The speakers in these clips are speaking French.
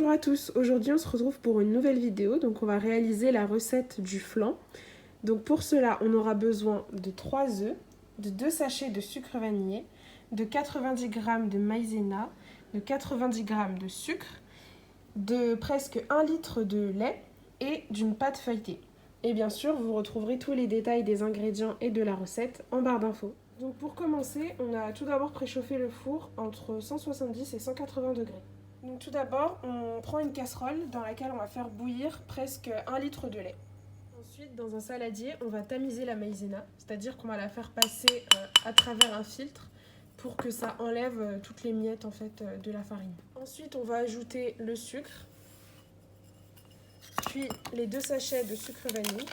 Bonjour à tous, aujourd'hui on se retrouve pour une nouvelle vidéo, donc on va réaliser la recette du flan. Donc pour cela on aura besoin de 3 œufs, de 2 sachets de sucre vanillé, de 90 g de maïzena, de 90 g de sucre, de presque 1 litre de lait et d'une pâte feuilletée. Et bien sûr vous retrouverez tous les détails des ingrédients et de la recette en barre d'infos. Donc pour commencer, on a tout d'abord préchauffé le four entre 170 et 180 degrés. Donc tout d'abord, on prend une casserole dans laquelle on va faire bouillir presque 1 litre de lait. Ensuite, dans un saladier, on va tamiser la maïzena, c'est-à-dire qu'on va la faire passer à travers un filtre pour que ça enlève toutes les miettes en fait, de la farine. Ensuite, on va ajouter le sucre, puis les 2 sachets de sucre vanille,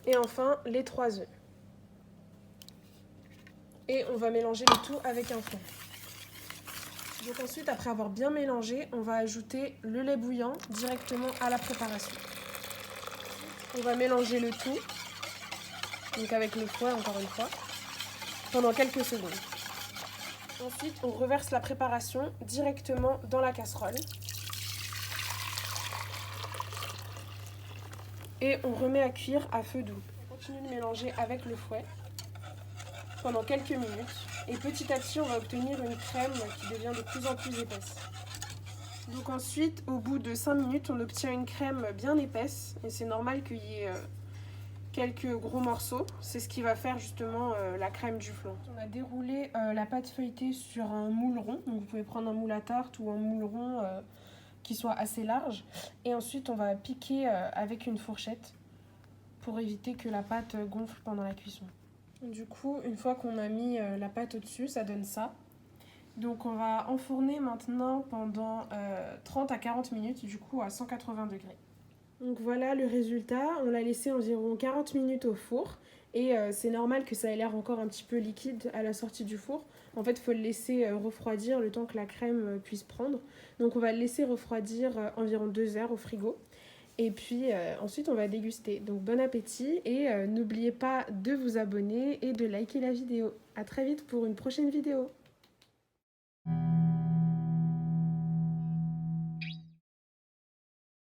et enfin les 3 œufs. Et on va mélanger le tout avec un fond. Donc ensuite, après avoir bien mélangé, on va ajouter le lait bouillant directement à la préparation. On va mélanger le tout, donc avec le fouet encore une fois, pendant quelques secondes. Ensuite, on reverse la préparation directement dans la casserole. Et on remet à cuire à feu doux. On continue de mélanger avec le fouet pendant quelques minutes. Et petit à petit, on va obtenir une crème qui devient de plus en plus épaisse. Donc ensuite, au bout de 5 minutes, on obtient une crème bien épaisse. Et c'est normal qu'il y ait quelques gros morceaux. C'est ce qui va faire justement la crème du flan. On a déroulé la pâte feuilletée sur un moule rond. Donc vous pouvez prendre un moule à tarte ou un moule rond qui soit assez large. Et ensuite, on va piquer avec une fourchette pour éviter que la pâte gonfle pendant la cuisson. Du coup, une fois qu'on a mis la pâte au-dessus, ça donne ça. Donc on va enfourner maintenant pendant 30 à 40 minutes, du coup à 180 degrés. Donc voilà le résultat, on l'a laissé environ 40 minutes au four. Et c'est normal que ça ait l'air encore un petit peu liquide à la sortie du four. En fait, il faut le laisser refroidir le temps que la crème puisse prendre. Donc on va le laisser refroidir environ 2 heures au frigo. Et puis ensuite on va déguster. Donc bon appétit et n'oubliez pas de vous abonner et de liker la vidéo. A très vite pour une prochaine vidéo.